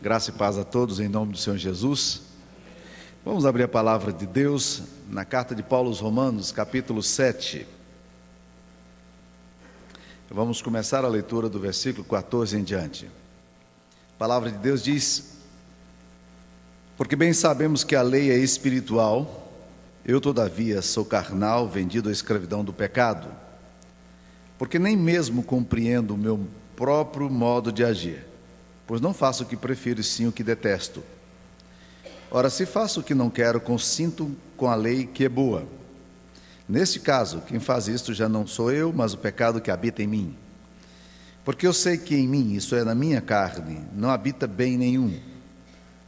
Graça e paz a todos em nome do Senhor Jesus. Vamos abrir a palavra de Deus na carta de Paulo aos Romanos, capítulo 7. Vamos começar a leitura do versículo 14 em diante. A palavra de Deus diz: porque bem sabemos que a lei é espiritual, eu todavia sou carnal, vendido à escravidão do pecado, porque nem mesmo compreendo o meu próprio modo de agir, pois não faço o que prefiro, e sim o que detesto. Ora, se faço o que não quero, consinto com a lei que é boa. Neste caso, quem faz isto já não sou eu, mas o pecado que habita em mim. Porque eu sei que em mim, isso é, na minha carne, não habita bem nenhum.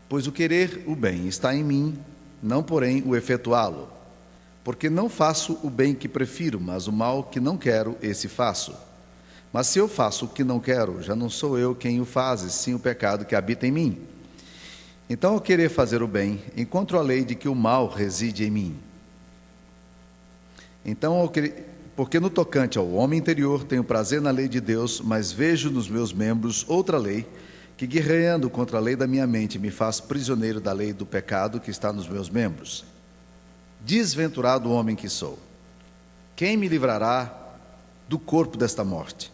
Pois o querer o bem está em mim, não porém o efetuá-lo. Porque não faço o bem que prefiro, mas o mal que não quero, esse faço. Mas se eu faço o que não quero, já não sou eu quem o faz, e sim o pecado que habita em mim. Então, ao querer fazer o bem, encontro a lei de que o mal reside em mim. Então, porque no tocante ao homem interior, tenho prazer na lei de Deus, mas vejo nos meus membros outra lei, que guerreando contra a lei da minha mente, me faz prisioneiro da lei do pecado que está nos meus membros. Desventurado homem que sou, quem me livrará do corpo desta morte?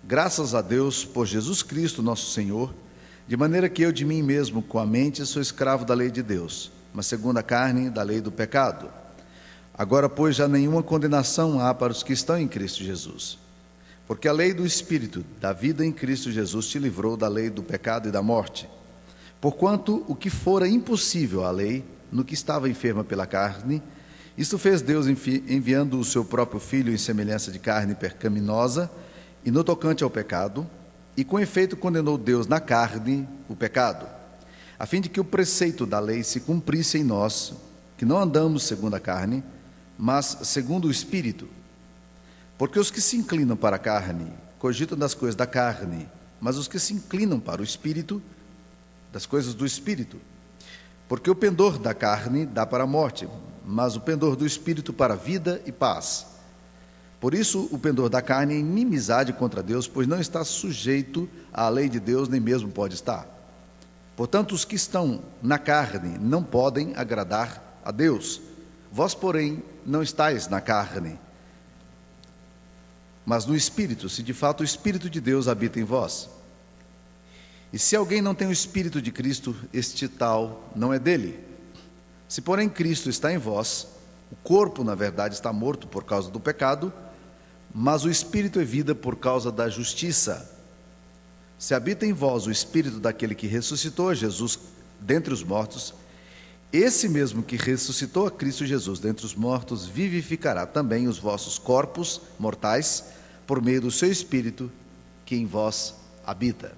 Graças a Deus por Jesus Cristo nosso Senhor, de maneira que eu de mim mesmo, com a mente, sou escravo da lei de Deus, mas segundo a carne, da lei do pecado. Agora, pois, já nenhuma condenação há para os que estão em Cristo Jesus. Porque a lei do Espírito, da vida em Cristo Jesus, te livrou da lei do pecado e da morte. Porquanto o que fora impossível à lei, no que estava enferma pela carne, isto fez Deus enviando o seu próprio Filho em semelhança de carne pecaminosa, e no tocante ao pecado, e com efeito condenou Deus na carne o pecado, a fim de que o preceito da lei se cumprisse em nós, que não andamos segundo a carne, mas segundo o Espírito. Porque os que se inclinam para a carne, cogitam das coisas da carne, mas os que se inclinam para o Espírito, das coisas do Espírito. Porque o pendor da carne dá para a morte, mas o pendor do Espírito para a vida e paz. Por isso, o pendor da carne é inimizade contra Deus, pois não está sujeito à lei de Deus, nem mesmo pode estar. Portanto, os que estão na carne não podem agradar a Deus. Vós, porém, não estáis na carne, mas no Espírito, se de fato o Espírito de Deus habita em vós. E se alguém não tem o Espírito de Cristo, este tal não é dele. Se, porém, Cristo está em vós, o corpo, na verdade, está morto por causa do pecado, mas o Espírito é vida por causa da justiça. Se habita em vós o Espírito daquele que ressuscitou a Jesus dentre os mortos, esse mesmo que ressuscitou a Cristo Jesus dentre os mortos, vivificará também os vossos corpos mortais, por meio do seu Espírito, que em vós habita.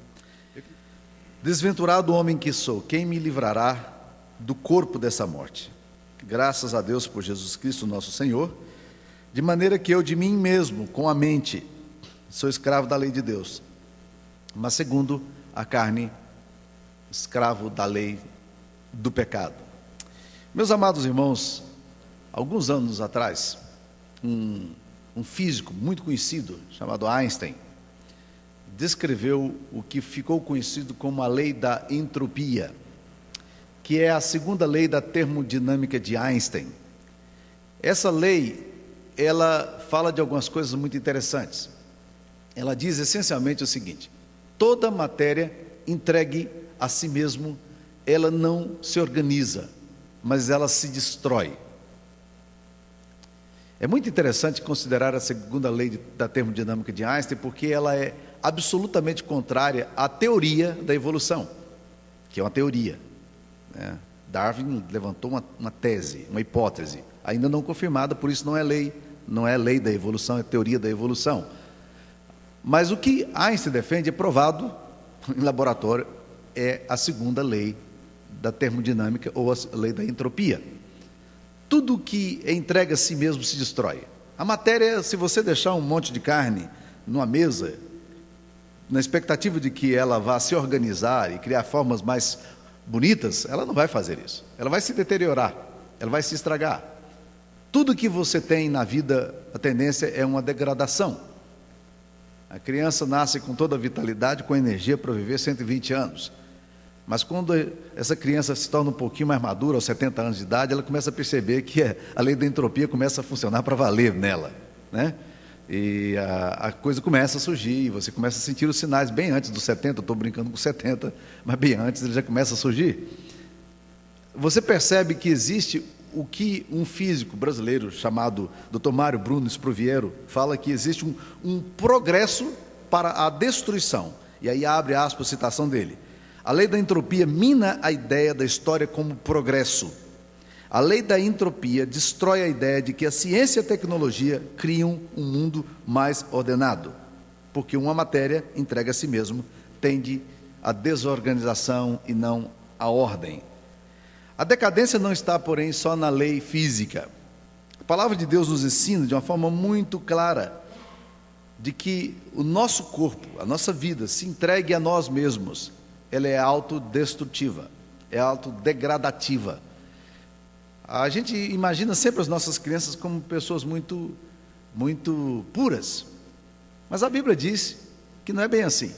Desventurado homem que sou, quem me livrará do corpo dessa morte? Graças a Deus por Jesus Cristo nosso Senhor, de maneira que eu de mim mesmo, com a mente, sou escravo da lei de Deus, mas segundo a carne, escravo da lei do pecado. Meus amados irmãos, alguns anos atrás, um físico muito conhecido, chamado Einstein, descreveu o que ficou conhecido como a lei da entropia, que é a segunda lei da termodinâmica de Einstein. Essa lei, ela fala de algumas coisas muito interessantes. Ela diz essencialmente o seguinte: toda matéria entregue a si mesmo, ela não se organiza, mas ela se destrói. É muito interessante considerar a segunda lei da termodinâmica de Einstein, porque ela é absolutamente contrária à teoria da evolução, que é uma teoria, né? Darwin levantou uma tese, uma hipótese, ainda não confirmada, por isso não é lei da evolução, é teoria da evolução. Mas o que Einstein defende é provado em laboratório, é a segunda lei da termodinâmica, ou a lei da entropia. Tudo que é entregue a si mesmo se destrói. A matéria, se você deixar um monte de carne numa mesa, na expectativa de que ela vá se organizar e criar formas mais bonitas, ela não vai fazer isso. Ela vai se deteriorar, ela vai se estragar. Tudo que você tem na vida, a tendência é uma degradação. A criança nasce com toda a vitalidade, com energia para viver 120 anos. Mas quando essa criança se torna um pouquinho mais madura, aos 70 anos de idade, ela começa a perceber que a lei da entropia começa a funcionar para valer nela, né? E a coisa começa a surgir, e você começa a sentir os sinais bem antes dos 70, estou brincando com 70, mas bem antes ele já começa a surgir. Você percebe que existe o que um físico brasileiro chamado Dr. Mário Bruno Spruviero fala, que existe um progresso para a destruição. E aí abre aspas a citação dele. A lei da entropia mina a ideia da história como progresso. A lei da entropia destrói a ideia de que a ciência e a tecnologia criam um mundo mais ordenado, porque uma matéria entregue a si mesmo tende à desorganização e não à ordem. A decadência não está, porém, só na lei física. A palavra de Deus nos ensina de uma forma muito clara de que o nosso corpo, a nossa vida, se entregue a nós mesmos, ela é autodestrutiva, é autodegradativa. A gente imagina sempre as nossas crianças como pessoas muito puras, mas a Bíblia diz que não é bem assim.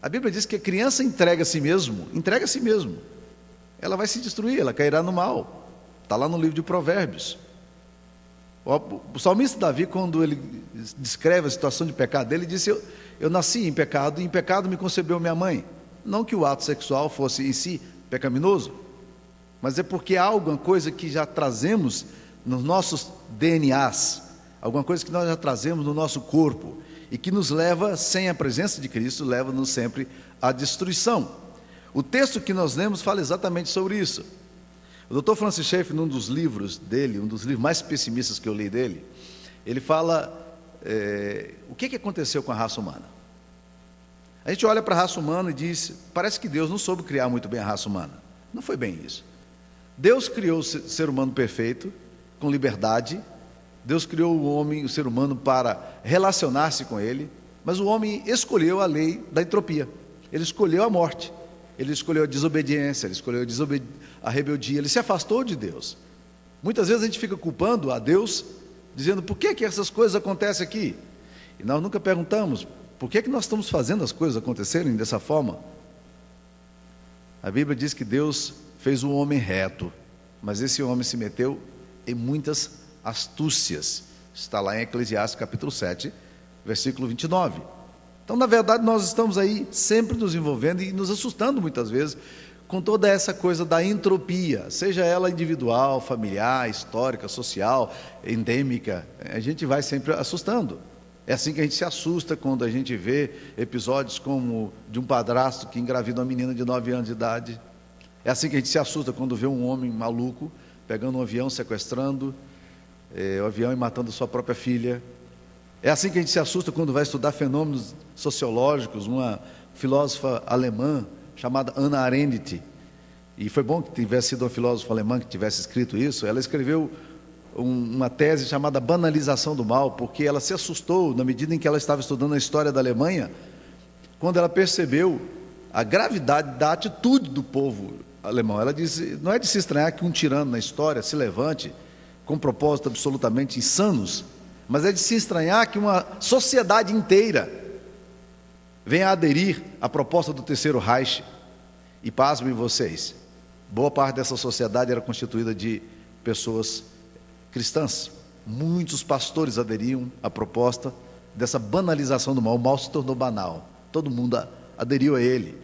A Bíblia diz que a criança entrega a si mesmo, ela vai se destruir, ela cairá no mal. Está lá no livro de Provérbios. O salmista Davi, quando ele descreve a situação de pecado dele, disse: eu nasci em pecado, e em pecado me concebeu minha mãe. Não que o ato sexual fosse em si pecaminoso, mas é porque há alguma coisa que já trazemos nos nossos DNAs, alguma coisa que nós já trazemos no nosso corpo, e que nos leva, sem a presença de Cristo, leva-nos sempre à destruição. O texto que nós lemos fala exatamente sobre isso. O Dr. Francis Schaeffer, num dos livros dele, um dos livros mais pessimistas que eu li dele, ele fala o que aconteceu com a raça humana. A gente olha para a raça humana e diz: parece que Deus não soube criar muito bem a raça humana. Não foi bem isso. Deus criou o ser humano perfeito, com liberdade. Deus criou o homem, o ser humano, para relacionar-se com ele, mas o homem escolheu a lei da entropia. Ele escolheu a morte, ele escolheu a desobediência, ele escolheu a rebeldia, ele se afastou de Deus. Muitas vezes a gente fica culpando a Deus, dizendo: por que essas coisas acontecem aqui? E nós nunca perguntamos: por que nós estamos fazendo as coisas acontecerem dessa forma? A Bíblia diz que Deus fez o homem reto, mas esse homem se meteu em muitas astúcias. Está lá em Eclesiastes capítulo 7, versículo 29. Então, na verdade, nós estamos aí sempre nos envolvendo e nos assustando muitas vezes com toda essa coisa da entropia, seja ela individual, familiar, histórica, social, endêmica. A gente vai sempre assustando. É assim que a gente se assusta quando a gente vê episódios como de um padrasto que engravida uma menina de 9 anos de idade. É assim que a gente se assusta quando vê um homem maluco pegando um avião, sequestrando o avião e matando sua própria filha. É assim que a gente se assusta quando vai estudar fenômenos sociológicos. Uma filósofa alemã chamada Hannah Arendt, e foi bom que tivesse sido uma filósofa alemã que tivesse escrito isso. Ela escreveu uma tese chamada Banalização do Mal, porque ela se assustou na medida em que ela estava estudando a história da Alemanha, quando ela percebeu a gravidade da atitude do povo alemão. Ela disse: não é de se estranhar que um tirano na história se levante com propósitos absolutamente insanos, mas é de se estranhar que uma sociedade inteira venha a aderir à proposta do Terceiro Reich. E pasmem vocês, boa parte dessa sociedade era constituída de pessoas cristãs. Muitos pastores aderiam à proposta dessa banalização do mal. O mal se tornou banal, todo mundo aderiu a ele.